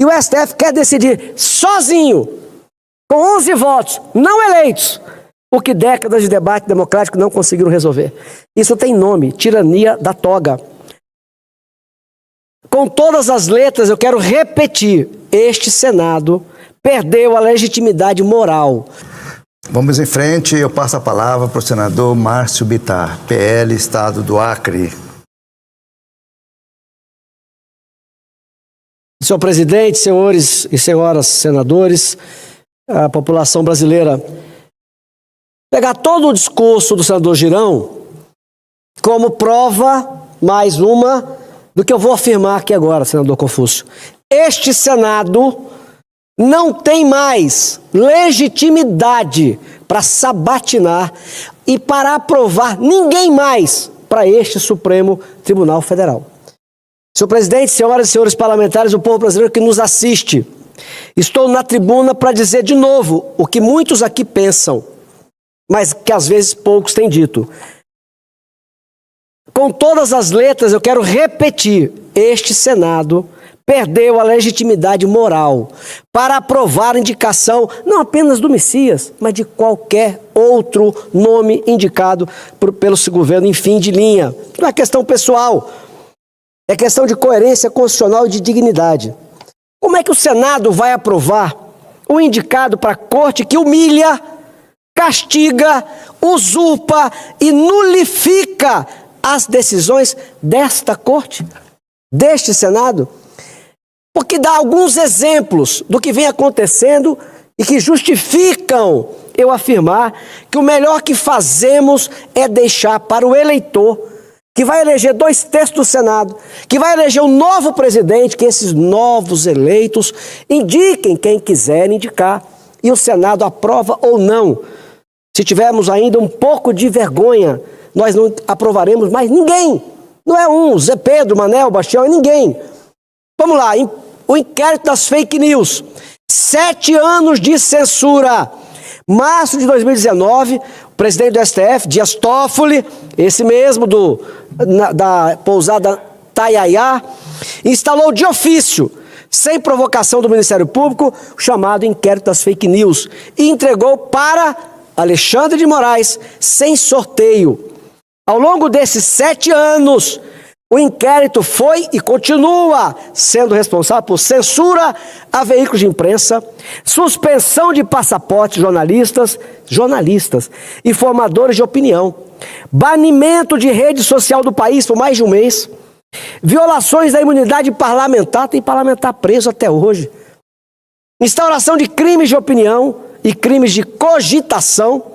E o STF quer decidir sozinho, com 11 votos não eleitos, o que décadas de debate democrático não conseguiram resolver. Isso tem nome: tirania da toga. Com todas as letras, eu quero repetir: este Senado perdeu a legitimidade moral. Vamos em frente, eu passo a palavra para o senador Márcio Bittar, PL, Estado do Acre. Senhor presidente, senhores e senhoras senadores, a população brasileira, pegar todo o discurso do senador Girão como prova, mais uma, do que eu vou afirmar aqui agora, senador Confúcio. Este Senado não tem mais legitimidade para sabatinar e para aprovar ninguém mais para este Supremo Tribunal Federal. Senhor presidente, senhoras e senhores parlamentares, o povo brasileiro que nos assiste, estou na tribuna para dizer de novo o que muitos aqui pensam, mas que às vezes poucos têm dito. Com todas as letras, eu quero repetir: este Senado perdeu a legitimidade moral para aprovar a indicação não apenas do Messias, mas de qualquer outro nome indicado pelo seu governo em fim de linha. Não é questão pessoal, é questão de coerência constitucional e de dignidade. Como é que o Senado vai aprovar um indicado para a Corte que humilha, castiga, usurpa e nulifica as decisões desta Corte, deste Senado? Porque dá alguns exemplos do que vem acontecendo e que justificam eu afirmar que o melhor que fazemos é deixar para o eleitor, que vai eleger 2/3 do Senado, que vai eleger um novo presidente, que esses novos eleitos indiquem quem quiser indicar, e o Senado aprova ou não. Se tivermos ainda um pouco de vergonha, nós não aprovaremos mais ninguém. Não é um, Zé Pedro, Manel, Bastião, é ninguém. Vamos lá, o inquérito das fake news. 7 anos de censura. Março de 2019, o presidente do STF, Dias Toffoli, esse mesmo da pousada Taiaiá, instalou de ofício, sem provocação do Ministério Público, o chamado inquérito das fake news e entregou para Alexandre de Moraes, sem sorteio. Ao longo desses 7 anos, o inquérito foi e continua sendo responsável por censura a veículos de imprensa, suspensão de passaportes jornalistas e formadores de opinião, banimento de rede social do país por mais de um mês, violações da imunidade parlamentar, tem parlamentar preso até hoje, instauração de crimes de opinião e crimes de cogitação,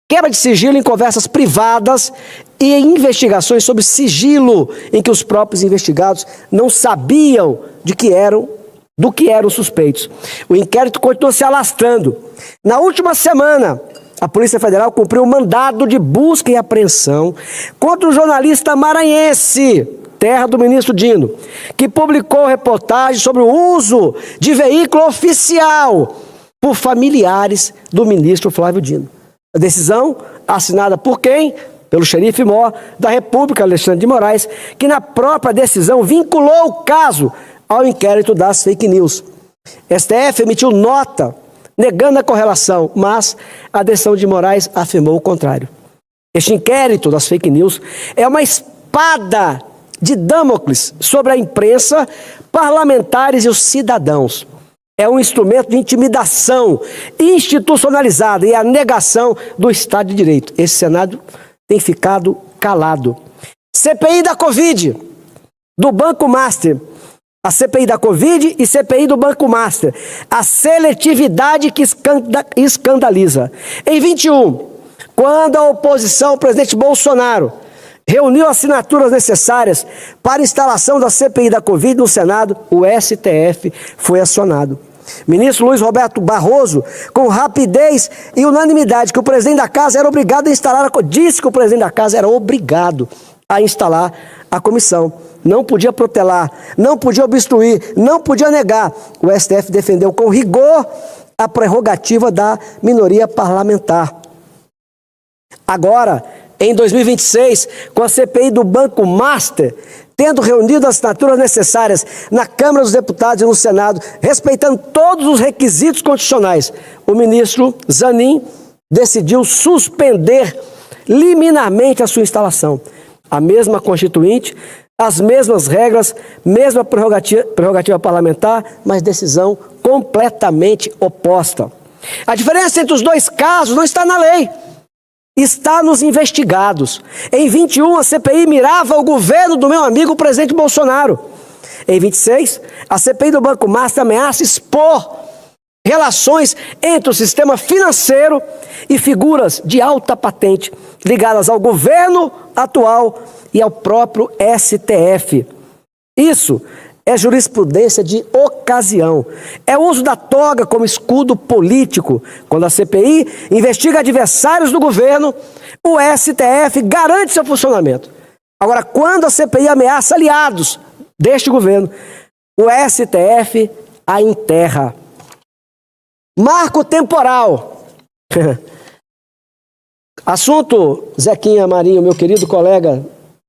quebra de sigilo em conversas privadas e em investigações sobre sigilo em que os próprios investigados não sabiam do que eram suspeitos. O inquérito continua se alastrando. Na última semana, a Polícia Federal cumpriu um mandado de busca e apreensão contra o jornalista maranhense, terra do ministro Dino, que publicou reportagem sobre o uso de veículo oficial por familiares do ministro Flávio Dino. A decisão assinada por quem? Pelo xerife-mor da República, Alexandre de Moraes, que na própria decisão vinculou o caso ao inquérito das fake news. STF emitiu nota negando a correlação, mas a decisão de Moraes afirmou o contrário. Este inquérito das fake news é uma espada de Damocles sobre a imprensa, parlamentares e os cidadãos. É um instrumento de intimidação institucionalizada e a negação do Estado de Direito. Esse Senado tem ficado calado. CPI da Covid, do Banco Master. A CPI da Covid e CPI do Banco Master. A seletividade que escandaliza. Em 21, quando a oposição, o presidente Bolsonaro, reuniu assinaturas necessárias para a instalação da CPI da Covid no Senado, o STF foi acionado. Ministro Luiz Roberto Barroso, com rapidez e unanimidade, que o presidente da Casa era obrigado a instalar, disse que o presidente da Casa era obrigado a instalar a comissão. Não podia protelar, não podia obstruir, não podia negar. O STF defendeu com rigor a prerrogativa da minoria parlamentar. Agora, em 2026, com a CPI do Banco Master, tendo reunido as assinaturas necessárias na Câmara dos Deputados e no Senado, respeitando todos os requisitos constitucionais, o ministro Zanin decidiu suspender liminarmente a sua instalação. A mesma Constituinte, as mesmas regras, mesma prerrogativa parlamentar, mas decisão completamente oposta. A diferença entre os dois casos não está na lei, está nos investigados. Em 21, a CPI mirava o governo do meu amigo o presidente Bolsonaro. Em 26, a CPI do Banco Master ameaça expor relações entre o sistema financeiro e figuras de alta patente ligadas ao governo atual e ao próprio STF. Isso é jurisprudência de ocasião. É o uso da toga como escudo político. Quando a CPI investiga adversários do governo, o STF garante seu funcionamento. Agora, quando a CPI ameaça aliados deste governo, o STF a enterra. Marco temporal. Assunto, Zequinha Marinho, meu querido colega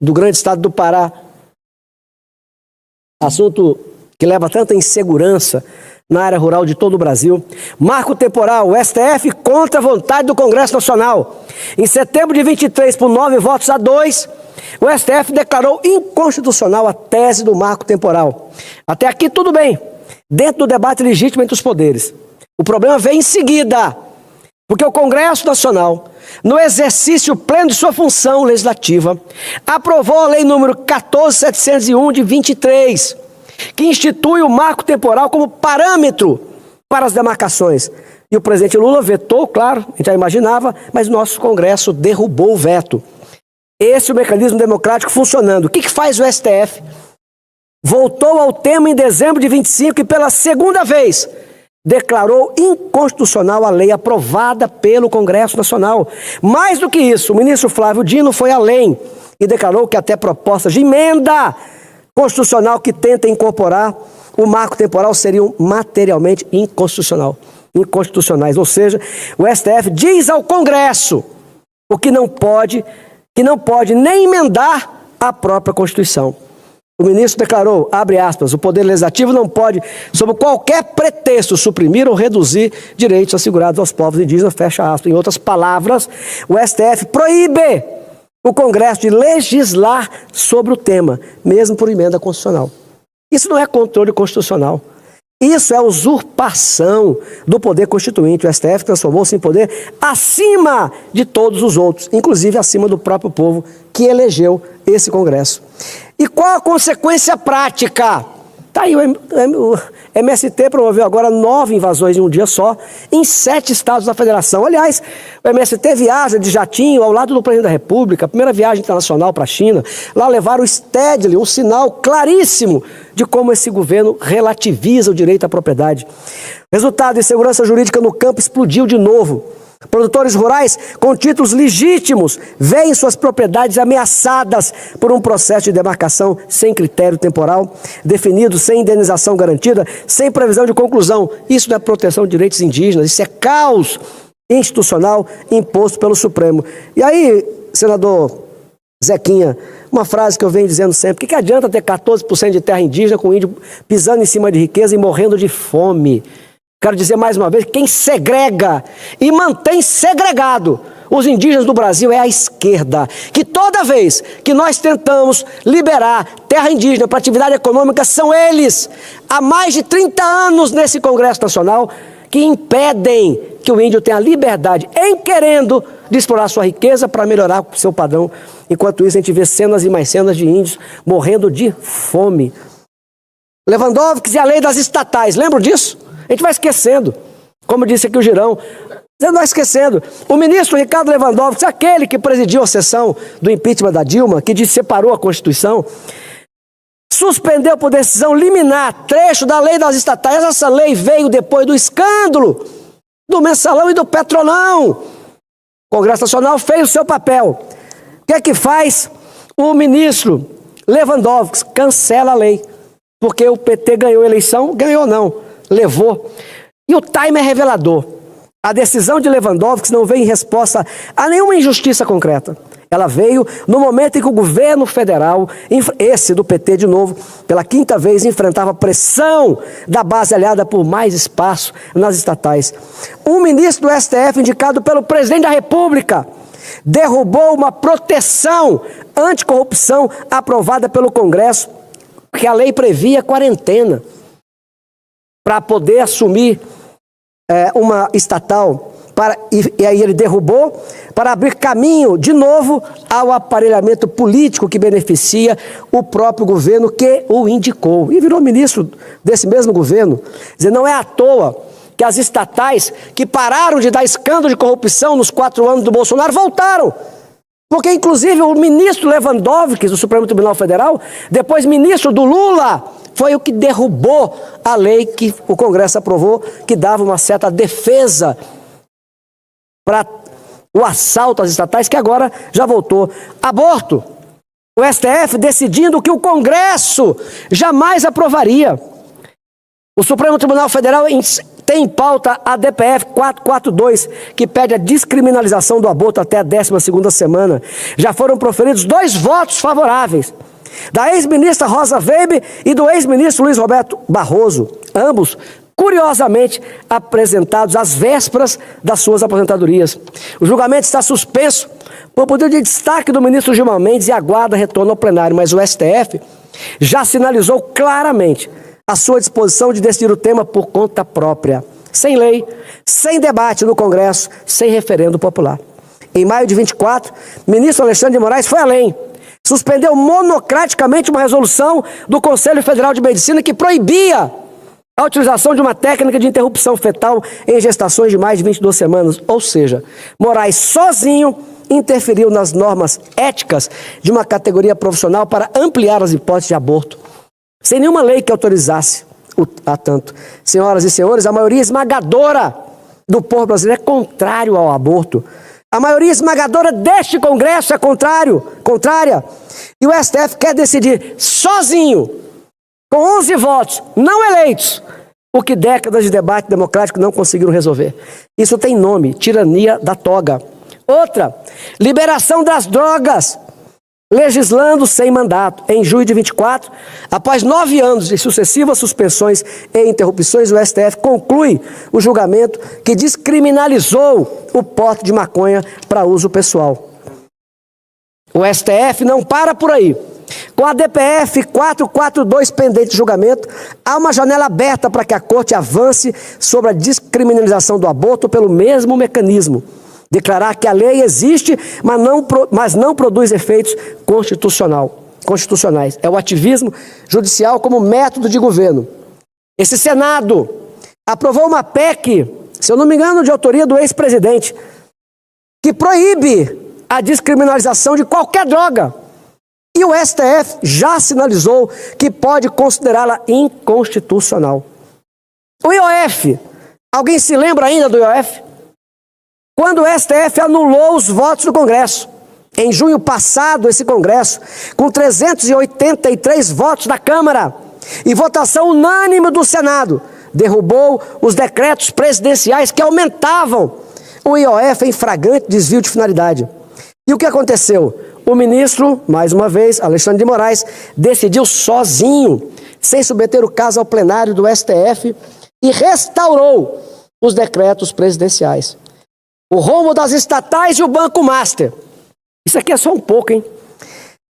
do grande estado do Pará. Assunto que leva tanta insegurança na área rural de todo o Brasil. Marco temporal, o STF contra a vontade do Congresso Nacional. Em setembro de 23, por 9 votos a 2, o STF declarou inconstitucional a tese do marco temporal. Até aqui tudo bem, dentro do debate legítimo entre os poderes. O problema vem em seguida, porque o Congresso Nacional, no exercício pleno de sua função legislativa, aprovou a Lei número 14.701 de 23, que institui o marco temporal como parâmetro para as demarcações. E o presidente Lula vetou, claro, a gente já imaginava, mas o nosso Congresso derrubou o veto. Esse é o mecanismo democrático funcionando. O que faz o STF? Voltou ao tema em dezembro de 25 e pela segunda vez declarou inconstitucional a lei aprovada pelo Congresso Nacional. Mais do que isso, o ministro Flávio Dino foi além e declarou que até propostas de emenda constitucional que tentem incorporar o marco temporal seriam materialmente inconstitucionais. Ou seja, o STF diz ao Congresso o que não pode nem emendar a própria Constituição. O ministro declarou, abre aspas, o Poder Legislativo não pode, sob qualquer pretexto, suprimir ou reduzir direitos assegurados aos povos indígenas, fecha aspas. Em outras palavras, o STF proíbe o Congresso de legislar sobre o tema, mesmo por emenda constitucional. Isso não é controle constitucional. Isso é usurpação do poder constituinte. O STF transformou-se em poder acima de todos os outros, inclusive acima do próprio povo que elegeu esse Congresso. E qual a consequência prática? Tá aí, o MST promoveu agora 9 invasões em um dia só, em 7 estados da federação. Aliás, o MST viaja de jatinho ao lado do presidente da República, a primeira viagem internacional para a China. Lá levaram o Stedley, um sinal claríssimo de como esse governo relativiza o direito à propriedade. Resultado, insegurança jurídica no campo explodiu de novo. Produtores rurais com títulos legítimos veem suas propriedades ameaçadas por um processo de demarcação sem critério temporal, definido, sem indenização garantida, sem previsão de conclusão. Isso não é proteção de direitos indígenas, isso é caos institucional imposto pelo Supremo. E aí, senador Zequinha, uma frase que eu venho dizendo sempre: que adianta ter 14% de terra indígena com índio pisando em cima de riqueza e morrendo de fome? Quero dizer mais uma vez, quem segrega e mantém segregado os indígenas do Brasil é a esquerda, que toda vez que nós tentamos liberar terra indígena para atividade econômica, são eles, há mais de 30 anos nesse Congresso Nacional, que impedem que o índio tenha liberdade, em querendo, de explorar sua riqueza para melhorar o seu padrão. Enquanto isso, a gente vê cenas e mais cenas de índios morrendo de fome. Lewandowski e a lei das estatais, lembram disso? A gente vai esquecendo, como disse aqui o Girão, você vai esquecendo. O ministro Ricardo Lewandowski, aquele que presidiu a sessão do impeachment da Dilma, que separou a Constituição, suspendeu por decisão liminar trecho da lei das estatais. Essa lei veio depois do escândalo do Mensalão e do Petrolão. O Congresso Nacional fez o seu papel. O que é que faz o ministro Lewandowski? Cancela a lei, porque o PT ganhou a eleição, ganhou não. Levou. E o time é revelador. A decisão de Lewandowski não vem em resposta a nenhuma injustiça concreta. Ela veio no momento em que o governo federal, esse do PT de novo, pela quinta vez, enfrentava pressão da base aliada por mais espaço nas estatais. Um ministro do STF, indicado pelo presidente da República, derrubou uma proteção anticorrupção aprovada pelo Congresso, porque a lei previa quarentena para poder assumir uma estatal. E aí ele derrubou para abrir caminho de novo ao aparelhamento político que beneficia o próprio governo que o indicou. E virou ministro desse mesmo governo. Quer dizer, não é à toa que as estatais que pararam de dar escândalo de corrupção nos 4 anos do Bolsonaro voltaram. Porque, inclusive, o ministro Lewandowski, do Supremo Tribunal Federal, depois ministro do Lula, foi o que derrubou a lei que o Congresso aprovou, que dava uma certa defesa para o assalto às estatais, que agora já voltou. Aborto. O STF decidindo que o Congresso jamais aprovaria. O Supremo Tribunal Federal tem em pauta a DPF 442, que pede a descriminalização do aborto até a 12ª semana. Já foram proferidos 2 votos favoráveis, da ex-ministra Rosa Weber e do ex-ministro Luiz Roberto Barroso, ambos curiosamente apresentados às vésperas das suas aposentadorias. O julgamento está suspenso por pedido de destaque do ministro Gilmar Mendes e aguarda retorno ao plenário, mas o STF já sinalizou claramente a sua disposição de decidir o tema por conta própria, sem lei, sem debate no Congresso, sem referendo popular. Em maio de 24, o ministro Alexandre de Moraes foi além. Suspendeu monocraticamente uma resolução do Conselho Federal de Medicina que proibia a utilização de uma técnica de interrupção fetal em gestações de mais de 22 semanas. Ou seja, Moraes sozinho interferiu nas normas éticas de uma categoria profissional para ampliar as hipóteses de aborto, sem nenhuma lei que autorizasse a tanto. Senhoras e senhores, a maioria esmagadora do povo brasileiro é contrário ao aborto. A maioria esmagadora deste Congresso é contrária. E o STF quer decidir sozinho, com 11 votos não eleitos, o que décadas de debate democrático não conseguiram resolver. Isso tem nome: tirania da toga. Outra, liberação das drogas, legislando sem mandato. Em julho de 24, após 9 anos de sucessivas suspensões e interrupções, o STF conclui o julgamento que descriminalizou o porte de maconha para uso pessoal. O STF não para por aí. Com a DPF 442 pendente de julgamento, há uma janela aberta para que a Corte avance sobre a descriminalização do aborto pelo mesmo mecanismo. Declarar que a lei existe, mas não produz efeitos constitucionais. É o ativismo judicial como método de governo. Esse Senado aprovou uma PEC, se eu não me engano, de autoria do ex-presidente, que proíbe a descriminalização de qualquer droga. E o STF já sinalizou que pode considerá-la inconstitucional. O IOF, alguém se lembra ainda do IOF? Quando o STF anulou os votos do Congresso. Em junho passado, esse Congresso, com 383 votos da Câmara e votação unânime do Senado, derrubou os decretos presidenciais que aumentavam o IOF em flagrante desvio de finalidade. E o que aconteceu? O ministro, mais uma vez, Alexandre de Moraes, decidiu sozinho, sem submeter o caso ao plenário do STF, e restaurou os decretos presidenciais. O rombo das estatais e o Banco Master. Isso aqui é só um pouco, hein?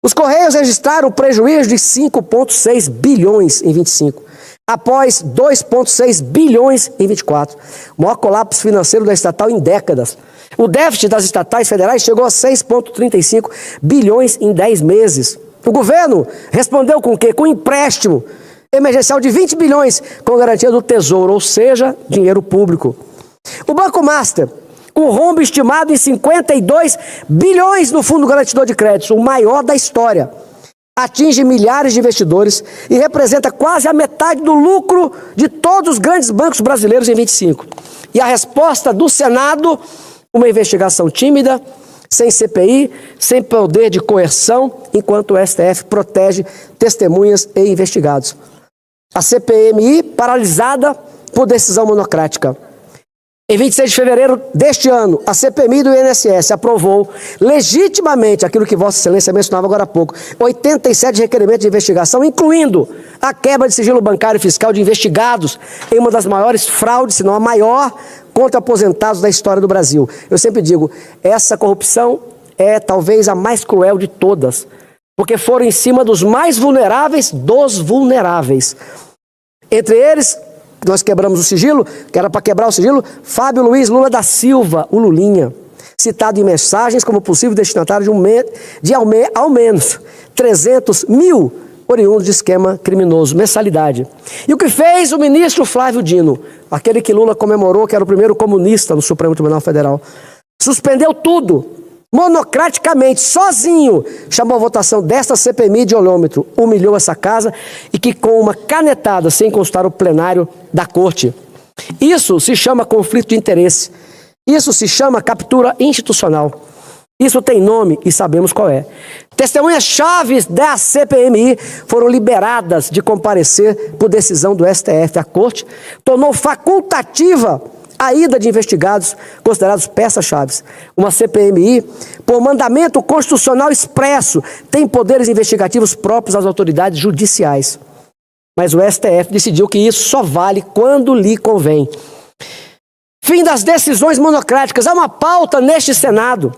Os Correios registraram prejuízo de 5,6 bilhões em 25, após 2,6 bilhões em 24. O maior colapso financeiro da estatal em décadas. O déficit das estatais federais chegou a 6,35 bilhões em 10 meses. O governo respondeu com o quê? Com um empréstimo emergencial de 20 bilhões com garantia do Tesouro, ou seja, dinheiro público. O Banco Master, com rombo estimado em 52 bilhões no Fundo Garantidor de Créditos, o maior da história, atinge milhares de investidores e representa quase a metade do lucro de todos os grandes bancos brasileiros em 25. E a resposta do Senado: uma investigação tímida, sem CPI, sem poder de coerção, enquanto o STF protege testemunhas e investigados. A CPMI paralisada por decisão monocrática. Em 26 de fevereiro deste ano, a CPMI do INSS aprovou legitimamente aquilo que Vossa Excelência mencionava agora há pouco, 87 requerimentos de investigação, incluindo a quebra de sigilo bancário e fiscal de investigados em uma das maiores fraudes, se não a maior, contra aposentados da história do Brasil. Eu sempre digo, essa corrupção é talvez a mais cruel de todas, porque foram em cima dos mais vulneráveis dos vulneráveis. Entre eles, nós quebramos o sigilo, que era para quebrar o sigilo, Fábio Luiz Lula da Silva, o Lulinha, citado em mensagens como possível destinatário de ao menos 300 mil oriundos de esquema criminoso, mensalidade. E o que fez o ministro Flávio Dino, aquele que Lula comemorou, que era o primeiro comunista no Supremo Tribunal Federal, suspendeu tudo, monocraticamente, sozinho, chamou a votação desta CPMI de olhômetro, humilhou essa casa e que com uma canetada, sem consultar o plenário da corte. Isso se chama conflito de interesse. Isso se chama captura institucional. Isso tem nome e sabemos qual é. Testemunhas-chave da CPMI foram liberadas de comparecer por decisão do STF. A corte tornou facultativa a ida de investigados considerados peças-chave. Uma CPMI, por mandamento constitucional expresso, tem poderes investigativos próprios às autoridades judiciais. Mas o STF decidiu que isso só vale quando lhe convém. Fim das decisões monocráticas. Há uma pauta neste Senado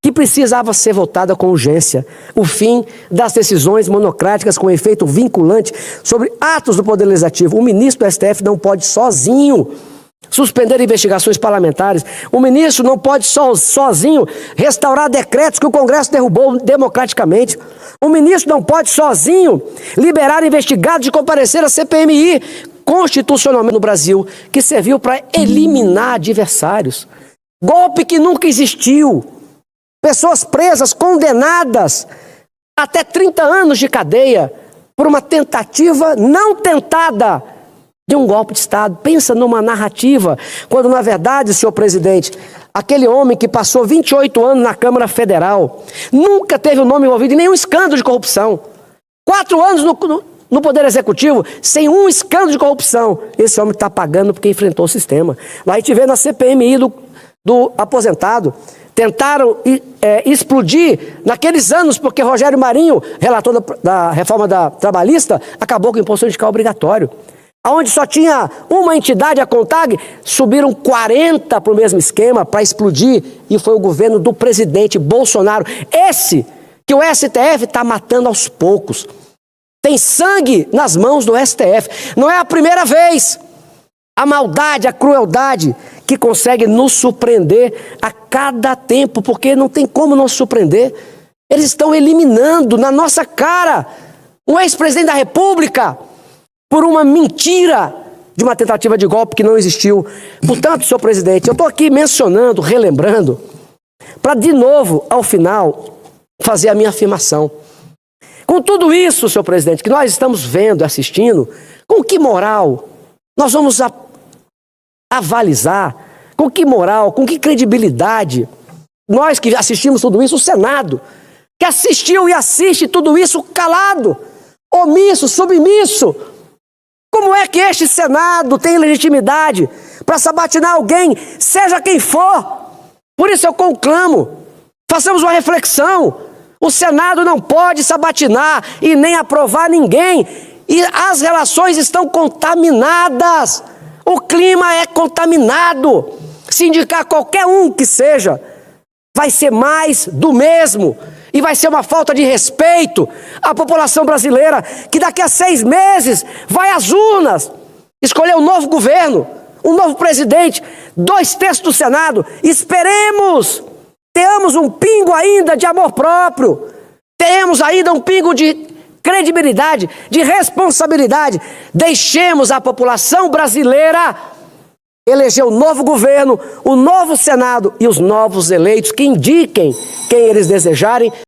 que precisava ser votada com urgência. O fim das decisões monocráticas com efeito vinculante sobre atos do Poder Legislativo. O ministro do STF não pode sozinho suspender investigações parlamentares. O ministro não pode sozinho restaurar decretos que o Congresso derrubou democraticamente. O ministro não pode sozinho liberar investigados de comparecer à CPMI constitucionalmente no Brasil, que serviu para eliminar adversários. Golpe que nunca existiu. Pessoas presas, condenadas até 30 anos de cadeia por uma tentativa não tentada de um golpe de Estado. Pensa numa narrativa, quando na verdade, senhor presidente, aquele homem que passou 28 anos na Câmara Federal, nunca teve o nome envolvido em nenhum escândalo de corrupção. 4 anos no Poder Executivo, sem um escândalo de corrupção. Esse homem está pagando porque enfrentou o sistema. Lá a gente vê na CPMI do aposentado. Tentaram explodir naqueles anos, porque Rogério Marinho, relator da reforma trabalhista, acabou com o imposto sindical obrigatório. Onde só tinha uma entidade, a CONTAG, subiram 40 para o mesmo esquema, para explodir, e foi o governo do presidente Bolsonaro. Esse que o STF está matando aos poucos. Tem sangue nas mãos do STF. Não é a primeira vez. A maldade, a crueldade que consegue nos surpreender a cada tempo, porque não tem como nos surpreender. Eles estão eliminando na nossa cara um ex-presidente da República por uma mentira de uma tentativa de golpe que não existiu. Portanto, senhor presidente, eu estou aqui mencionando, relembrando, para de novo, ao final, fazer a minha afirmação. Com tudo isso, senhor presidente, que nós estamos vendo, assistindo, com que moral nós vamos avalizar, com que moral, com que credibilidade, nós que assistimos tudo isso, o Senado, que assistiu e assiste tudo isso calado, omisso, submisso, como é que este Senado tem legitimidade para sabatinar alguém, seja quem for? Por isso eu conclamo, façamos uma reflexão. O Senado não pode sabatinar e nem aprovar ninguém. E as relações estão contaminadas. O clima é contaminado. Se indicar qualquer um que seja, vai ser mais do mesmo. E vai ser uma falta de respeito à população brasileira, que daqui a 6 meses vai às urnas escolher um novo governo, um novo presidente, 2/3 do Senado. Esperemos, tenhamos um pingo ainda de amor próprio, tenhamos ainda um pingo de credibilidade, de responsabilidade. Deixemos a população brasileira eleger o novo governo, o novo Senado e os novos eleitos que indiquem quem eles desejarem.